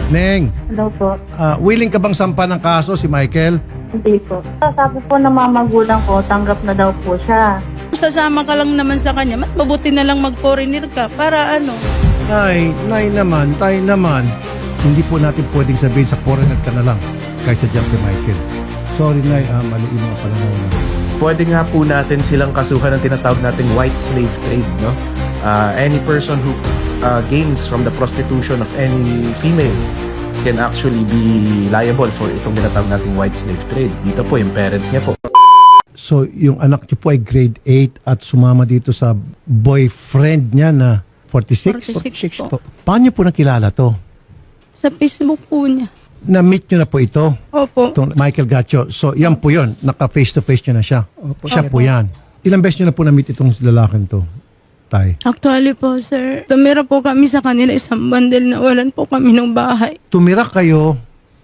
Neng, Hello po. willing ka bang sampa ng kaso si Michael? Hindi po. Sabi po ng mga magulang ko, tanggap na daw po siya. Sasama ka lang naman sa kanya, mas mabuti na lang mag-foreigner ka para ano. Nay naman, tayo naman. Hindi po natin pwedeng sabihin sa foreigner ka na lang kaysa dyan kay Michael. Sorry, Nay, mali yung mga pananaw na. Pwede nga po natin silang kasuhan ng tinatawag nating white slave trade, no? Any person who gains from the prostitution of any female can actually be liable for itong tinatawag nating white slave trade. Dito po yung parents niya po. So, yung anak niyo po ay grade 8 at sumama dito sa boyfriend niya na 46? 46 po. Paano niyo po nakilala to? Sa Facebook po niya. Na-meet niyo na po ito? Opo. Itong Michael Gacho. So, yan po yun. Naka-face-to-face niyo na siya. Siya po yan. Ilang beses niyo na po na-meet itong lalaking to? Tay. Actually po, sir, tumira po kami sa kanila isang bandel na walan po kami ng bahay. Tumira kayo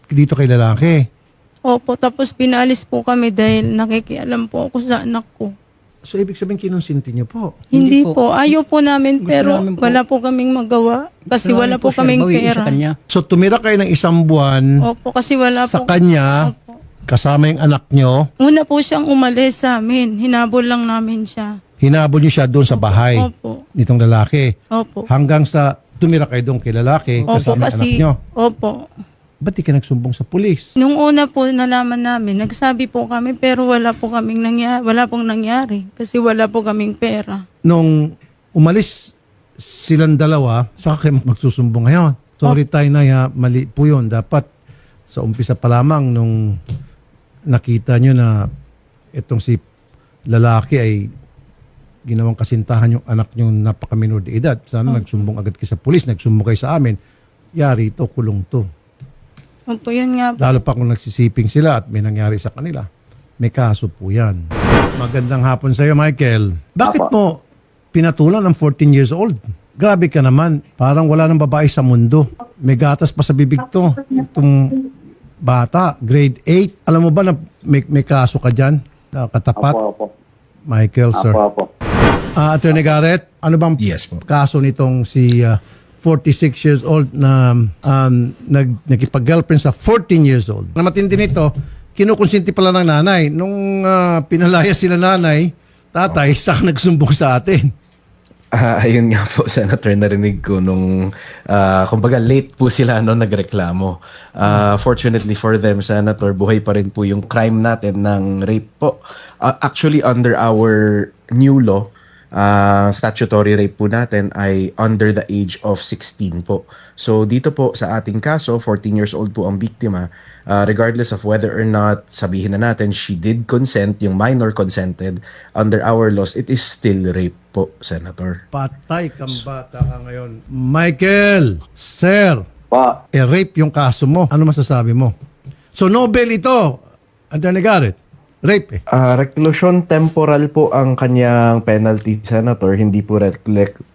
dito kay lalaki. Opo, tapos pinalis po kami dahil nakikialam po ako sa anak ko. So, ibig sabihin, kinonsinti niyo po. Hindi po. Ayaw po namin Gusto pero namin po. wala po kaming magawa. Kasi Gusto wala namin po siya kaming bawiin pera. sa kanya. So, tumira kayo ng isang buwan Opo, kasi wala sa po. kanya, Opo. kasama yung anak niyo. Una po siyang umalis sa amin. Hinabol lang namin siya. Hinabol niyo siya doon sa bahay Opo. nitong lalaki. Opo. Hanggang sa tumira kayo doon kay lalaki, Opo, kasama yung anak kasi, niyo. opo. Ba't di ka nagsumbong sa pulis? Nung una po nalaman namin, nagsabi po kami pero wala pong nangyari kasi wala po kaming pera. Nung umalis silang dalawa, saka kayo magsusumbong ngayon. Sorry tayo na, mali po yun. Dapat sa umpisa pa lamang nung nakita nyo na itong si lalaki ay ginawang kasintahan yung anak nyo napakaminor de edad. Sana nagsumbong agad kayo sa pulis, nagsumbong kayo sa amin. Yari ito, kulong to. Opo, yun nga po. Lalo pa kung nagsisiping sila at may nangyari sa kanila. May kaso po yan. Magandang hapon sa iyo, Michael. Bakit mo pinatulan ng 14 years old? Grabe ka naman. Parang wala nang babae sa mundo. May gatas pa sa bibig to. Itong bata, grade 8. Alam mo ba na may kaso ka dyan? Katapat? Apo. Michael, sir. Apo. Attorney Garrett, ano bang Yes po. kaso nitong si 46 years old na nagkipag-girlfriend sa 14 years old? Na matindi nito, kinukonsinti pala ng nanay. Nung pinalaya sila nanay, tatay, saka nagsumbong sa atin. Ayun nga po, Senator, narinig ko nung, kumbaga late po sila nagreklamo. Fortunately for them, Senator, buhay pa rin po yung crime natin ng rape po. Actually, under our new law, statutory rape po natin ay under the age of 16 po. So dito po sa ating kaso, 14 years old po ang biktima. Regardless of whether or not sabihin na natin she did consent, yung minor consented, under our laws, it is still rape po, Senator. Patay kang bata ka ngayon. Michael, sir, Pa, rape yung kaso mo. Ano masasabi mo? So Nobel ito, Attorney Garrett, rape eh. Reclusion temporal po ang kanyang penalty, Senator, hindi po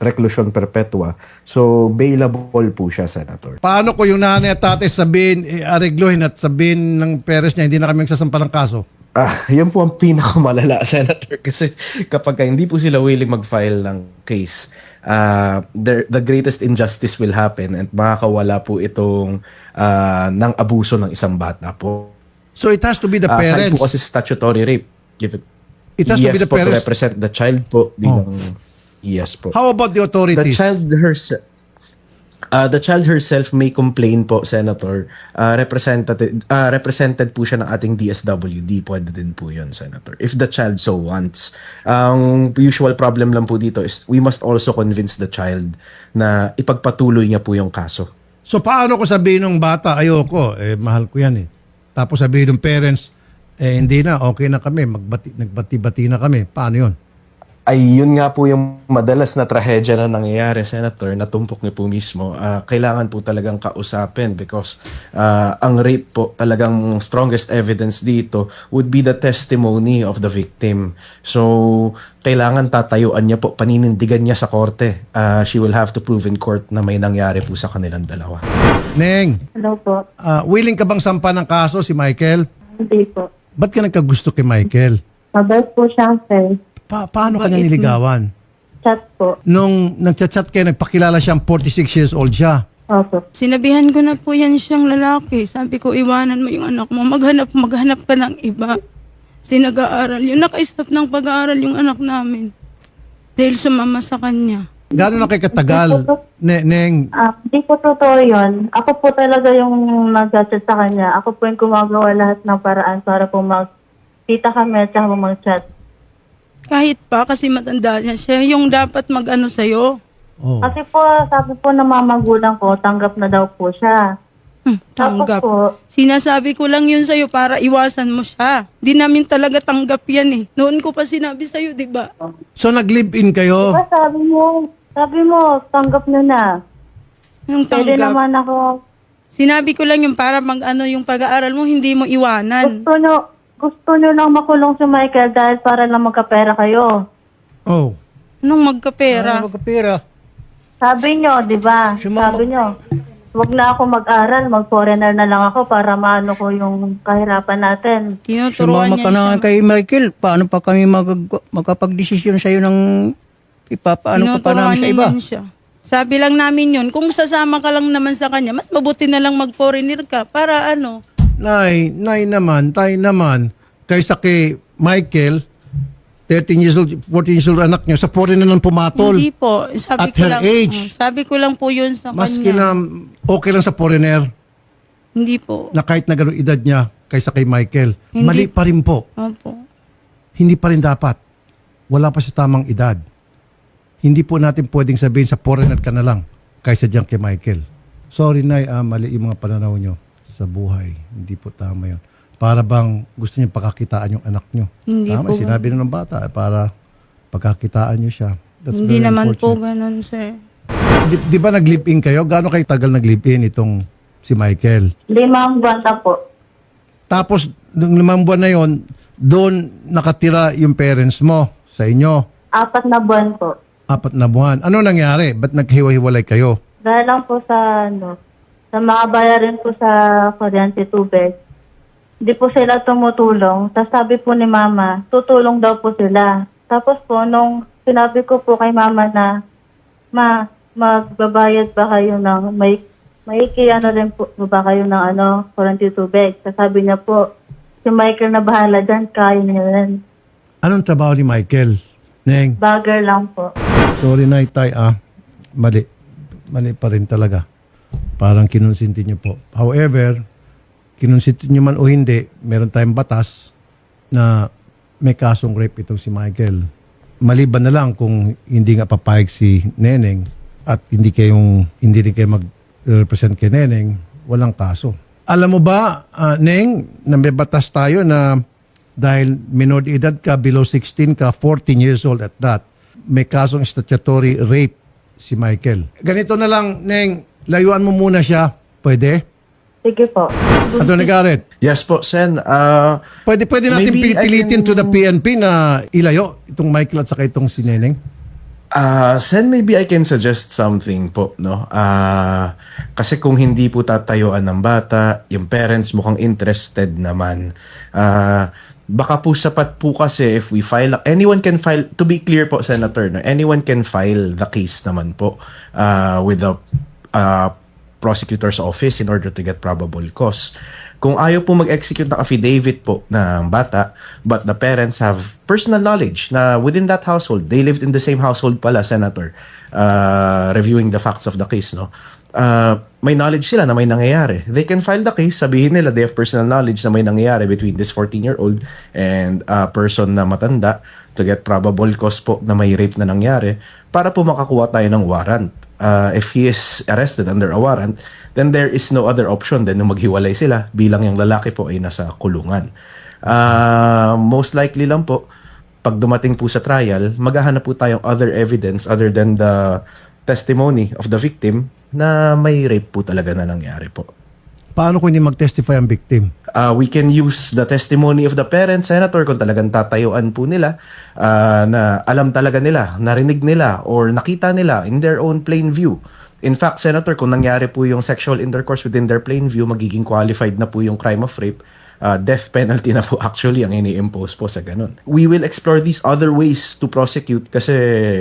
reclusion perpetua. So, bailable po siya, Senator. Paano ko yung nanay at tatay sabihin, aregluhin at sabihin ng parents niya, hindi na kami magsasampa ng kaso? Yan po ang pinakamalala, Senator. Kasi kapag hindi po sila willing mag-file ng case, the greatest injustice will happen and makakawala po itong ng abuso ng isang bata po. So it has to be the Aside parents. po kasi statutory rape. It has to be the po, to parents. represent the child po. Bilang, Yes po. How about the The authorities? child herself may complain po, Senator. Represented po siya ng ating DSWD. Pwede din po yun, Senator. If the child so wants. Ang usual problem lang po dito is we must also convince the child na ipagpatuloy niya po yung kaso. So paano ko sabihin ng bata, ayoko, mahal ko yan eh. Tapos sabihin ng parents, hindi na, okay na kami, nagbati-bati na kami. Paano yun? Ay, yun nga po yung madalas na trahedya na nangyayari, Senator, natumpok niyo po mismo. Kailangan po talagang kausapin because ang rape po, talagang strongest evidence dito would be the testimony of the victim. So, kailangan tatayuan niya po, paninindigan niya sa korte. She will have to prove in court na may nangyari po sa kanilang dalawa. Neng, Hello po. willing ka bang sampa ng kaso si Michael? Hindi po. Ba't ka nagkagusto kay Michael? Mabait po siya, sir. Paano ka niya niligawan? Chat po. Nung nagchat-chat kayo, nagpakilala siyang 46 years old siya. Opo. Sinabihan ko na po yan siyang lalaki. Sabi ko, iwanan mo yung anak mo. Maghanap ka ng iba. Nag-aaral yun. Naka-stop ng pag-aaral yung anak namin. Dahil sumama sa kanya. Gano'n na kayo katagal, Neng? Hindi po totoo yun. Ako po talaga yung nag-chat sa kanya. Ako po yung gumagawa lahat ng paraan para po magkita kami at saka mag-chat. Kahit pa, kasi matanda niya siya. Yung dapat mag-ano sa'yo. Oh. Kasi po, sabi po ng mga magulang ko, tanggap na daw po siya. Tanggap. Tapos po, Sinasabi ko lang yun sa'yo para iwasan mo siya. Di namin talaga tanggap yan eh. Noon ko pa sinabi sa'yo, di ba? So nag-live-in kayo? diba sabi mo, tanggap nyo na. Yung Pwede tanggap. naman ako, Sinabi ko lang yung para mag-ano yung pag-aaral mo, hindi mo iwanan. gusto nyo lang makulong si Michael dahil para lang magkapera kayo. Oh. Nung magkapera. Magkapira. Sabi nyo, di ba? Sabi nyo, wag na ako mag-aral, mag-foreigner na lang ako para maano ko yung kahirapan natin. Tinuturuan Sumama niya ka na siya. kay Michael. Paano pa kami magkapag-desisyon sa'yo ng ipapaano ka pa namin sa iba? Tinuturuan niya siya. Sabi lang namin yun, kung sasama ka lang naman sa kanya, mas mabuti na lang mag-foreigner ka para ano. Nay naman, tay naman, kaysa kay Michael, 13 years old, 14 years old anak niyo, sa foreign na nang pumatol. Hindi po. Sabi At ko her lang, age. sabi ko lang po yun sa Maski kanya. na okay lang sa foreigner Hindi po. na kahit na gano'ng edad niya kaysa kay Michael. Hindi. Mali pa rin po. Opo. Hindi pa rin dapat. Wala pa sa tamang edad. Hindi po natin pwedeng sabihin sa foreigner ka na lang kaysa diyan kay Michael. Sorry, Nay, mali yung mga pananaw nyo sa buhay. Hindi po tama yun. Para bang gusto niyo pagkakitaan yung anak nyo. Hindi Tama, po. sinabi na ng bata, para pagkakitaan nyo siya. That's Hindi very naman po unfortunate. ganun, sir. Di ba nag-live-in kayo? Gaano kayo tagal nag-live-in itong si Michael? 5 buwan na po. Tapos, nung 5 buwan na yon, doon nakatira yung parents mo sa inyo. 4 na buwan po. 4 na buwan. Ano nangyari? Ba't naghiwa-hiwalay kayo? Dahil lang po sa sa mga bayarin po sa kuryente tubig. Hindi po sila tumutulong. Tapos sabi po ni Mama, tutulong daw po sila. Tapos po, nung sinabi ko po kay Mama na, magbabayad ba kayo ng, may ano rin po ba kayo ng kuryente tubig. Tapos sabi niya po, si Michael na bahala dyan, kaya niya rin. Anong trabaho ni Michael? Neng, Bagger lang po. sorry na itay Mali. Mali pa rin talaga. Parang kinonsinti niyo po. However, kinonsinti niyo man o hindi, meron tayong batas na may kasong rape itong si Michael. Maliban na lang kung hindi nga papayag si Neneng at hindi rin kayo mag-represent kay Neneng, walang kaso. Alam mo ba, Neng, na may batas tayo na dahil minor de edad ka, below 16 ka, 14 years old at that, may kasong statutory rape si Michael. Ganito na lang, Neng, layuan mo muna siya. Pwede? Sige po. Attorney Garrett, Yes po, Sen. pwede natin Maybe I pilitin can- to the PNP na ilayo itong Michael at saka itong si Neneng. Sen, maybe I can suggest something po, no? Kasi kung hindi po tatayuan ng bata, yung parents mukhang interested naman. Baka po sapat po kasi if we file, anyone can file, to be clear po, Senator, no? Anyone can file the case naman po with the prosecutor's office in order to get probable cause. Kung ayaw po mag-execute ng affidavit po ng bata, but the parents have personal knowledge na within that household, they lived in the same household pala, Senator, reviewing the facts of the case, no? May knowledge sila na may nangyayari. They can file the case, sabihin nila they have personal knowledge na may nangyayari between this 14-year-old and a person na matanda to get probable cause po na may rape na nangyari para po makakuha tayo ng warrant. If he is arrested under a warrant, then there is no other option than na maghiwalay sila bilang yung lalaki po ay nasa kulungan. Most likely lang po, pag dumating po sa trial, maghahanap po tayong other evidence other than the testimony of the victim na may rape po talaga na nangyari po. Paano kung hindi mag-testify ang victim? We can use the testimony of the parents, Senator, kung talagang tatayuan po nila na alam talaga nila, narinig nila, or nakita nila in their own plain view. In fact, Senator, kung nangyari po yung sexual intercourse within their plain view, magiging qualified na po yung crime of rape death penalty na po actually ang ini-impose po sa ganun. We will explore these other ways to prosecute kasi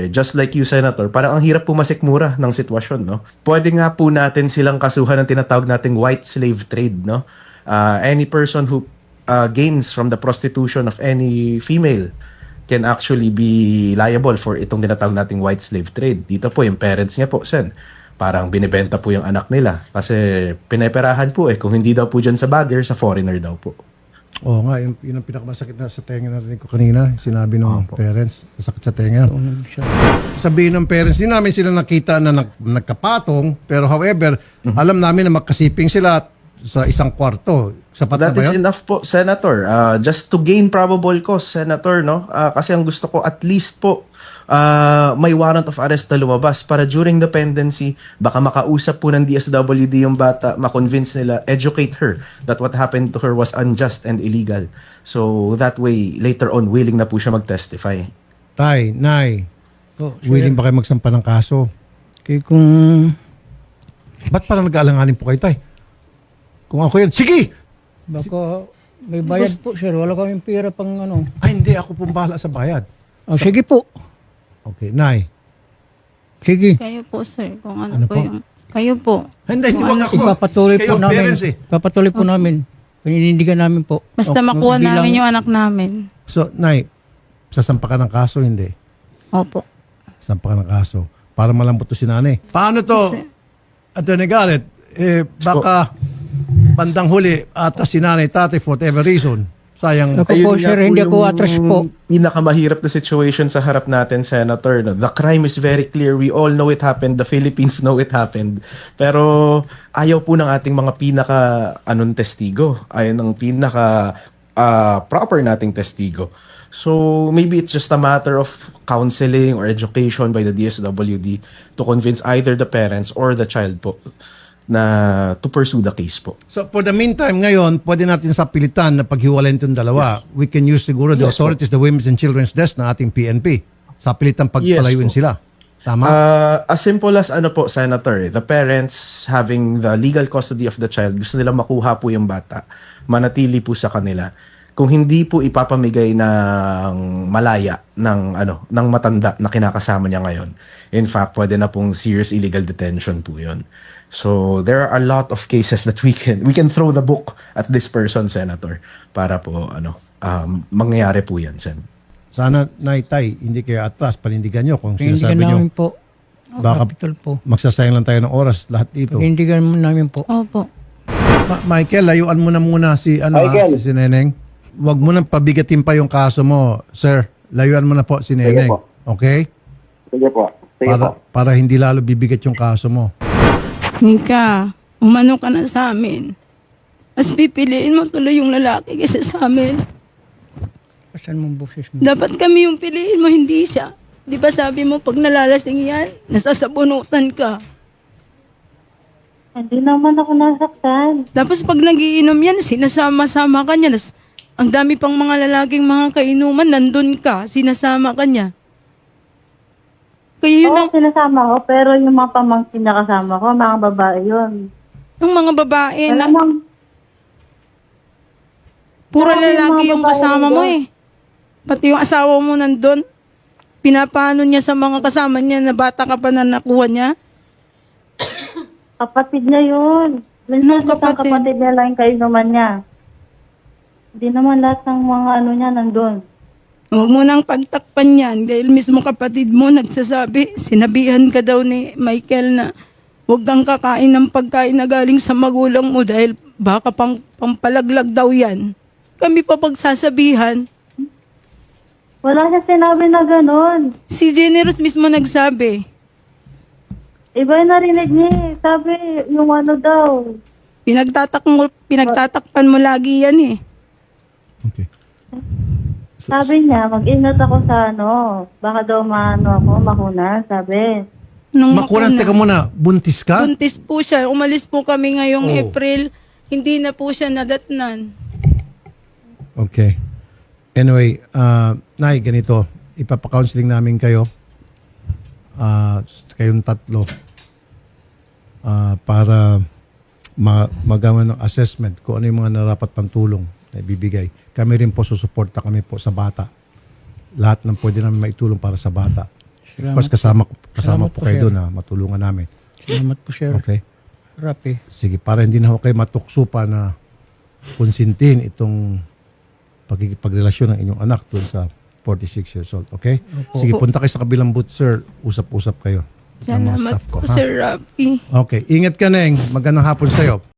just like you, Senator, parang ang hirap po masikmura ng sitwasyon, no? Pwede nga po natin silang kasuhan ng tinatawag nating white slave trade, no? Any person who gains from the prostitution of any female can actually be liable for itong tinatawag nating white slave trade. Dito po yung parents niya po, Sen, parang binibenta po yung anak nila kasi pineperahan po kung hindi daw po dyan sa bagger, sa foreigner daw po. Oo nga, yun ang pinakamasakit na sa tenga na rin ko kanina. Sinabi ng parents, masakit sa tenga. Sabihin ng parents, hindi namin sila nakita na nagkapatong, pero however, alam namin na magkasiping sila sa isang kwarto. Sapat na That ba is yun? enough po, Senator. Just to gain probable cause, Senator, no? Kasi ang gusto ko at least po may warrant of arrest na lumabas para during the pendency, baka makausap po ng DSWD yung bata, makonvince nila, educate her that what happened to her was unjust and illegal. So that way, later on, willing na po siya mag-testify. Tay, Nay, willing ba kayo magsampa ng kaso? Kaya kung Ba't parang nag-aalanganin po kayo, Tay? Kung ako yun, sige! baka may bayad po, sir. Wala kaming pera pang ano. Ay, hindi. Ako pong bahala sa bayad. Sige po. Okay, Nay. Sige. Kayo po, sir, kung ano, Ano po po? yung... Kayo po. Hindi, hindi wag ako. Ipapatuloy po Kayo ang namin. parents eh. Ipapatuloy po namin. Paninindigan namin po. Basta O, makuha bilang- namin yung anak namin. So, Nay, sasampa ka ng kaso, hindi? Opo. Sampa ka ng kaso. Para malambot to si nanay. Paano to, Attorney Garrett? Baka bandang huli atas si nanay, tatay, for whatever reason. Sayang. Ako po, nga sir, hindi ako yung atras po. pinakamahirap na situation sa harap natin, Senator. No? The crime is very clear. We all know it happened. The Philippines know it happened. Pero ayaw po ng ating mga testigo. Ayaw ng proper nating testigo. So maybe it's just a matter of counseling or education by the DSWD to convince either the parents or the child po na to pursue the case po. So for the meantime, ngayon, pwede natin sa pilitan na paghiwalayin itong dalawa. We can use siguro the Yes, authorities, the Women's and Children's Desk ng ating PNP. Sa pilitan pagpalayuin Yes, po. sila. Tama? As simple as ano po, Senator, the parents having the legal custody of the child, gusto nila makuha po yung bata, manatili po sa kanila. Kung hindi po ipapamigay ng malaya ng matanda na kinakasama niya ngayon. In fact, pwede na pong serious illegal detention po 'yon. So there are a lot of cases that we can throw the book at this person, Senator, para po mangyayari po 'yan, Sen. Sana, Nay, Tay, hindi kayo atras. Panindigan nyo kung Panindigan sinasabi nyo. namin po. Baka Capital po. magsasayang lang tayo ng oras lahat dito. Panindigan namin po. Opo. Michael, layuan mo na muna si si Neneng. Huwag mo nang pabigatin pa yung kaso mo, sir. Layuan mo na po si Neneng. po. Okay? Sige po. Sige po. Para hindi lalo bibigat yung kaso mo. Nika, umano ka na sa amin. Mas pipiliin mo tuloy yung lalaki kaysa sa amin. Saan mong boses mo? Dapat kami yung piliin mo, hindi siya. Di ba sabi mo, pag nalalasing yan, nasasabunutan ka. Hindi naman ako nasaktan. Tapos pag nagiinom yan, sinasama-sama ka niya. Ang dami pang mga lalaking mga kainuman, nandun ka, sinasama ka niya. Kaya yun Oo, sinasama ko, pero yung mga pamangkin na kasama ko, mga babae yun. ang mga babae na Alam mo, puro Marami yung lalaki mga yung babae kasama mo doon. eh. Pati yung asawa mo nandun. Pinapano niya sa mga kasama niya na bata ka pa na nakuha niya. kapatid niya yun. Minsan Anong kapatid? Kapatid niya lang yung kainuman niya. Hindi naman lahat ng mga ano niya nandun. Huwag mo nang pagtakpan yan dahil mismo kapatid mo nagsasabi, sinabihan ka daw ni Michael na huwag kang kakain ng pagkain na galing sa magulang mo dahil baka pampalaglag daw yan. Kami pa pagsasabihan. Wala siya sinabi na ganun. Si Generous mismo nagsabi. Iba yung narinig niya eh. Sabi, yung ano daw. Pinagtatakpan mo lagi yan eh. Okay. Sabi niya, mag-ingat ako sa ano. Baka daw makuna, sabi. Nung Makulang, makuna. teka muna, buntis ka? Buntis po siya. Umalis po kami ngayong Oh. April. Hindi na po siya nadatnan. Okay. Anyway, Nay, ganito. Ipapa-counseling namin kayo. Kayong tatlo. Para magawa ng assessment kung ano yung mga narapat pang tulong na ibibigay. Kami rin po susuporta kami po sa bata. Lahat ng pwede namin maitulong para sa bata. Of course, kasama Salamat po po, kayo sir. doon na matulungan namin. Salamat po, sir. Okay? Rapi. Sige, para hindi na ho kayo matukso pa na konsintin itong pagkikipagrelasyon ng inyong anak doon sa 46 years old. Okay? Sige, punta kayo sa kabilang booth, sir. Usap-usap kayo. ng mga Salamat staff ko, po, ha? Sir Rafi. Okay. Ingat ka, Neng. Magandang hapon sa'yo.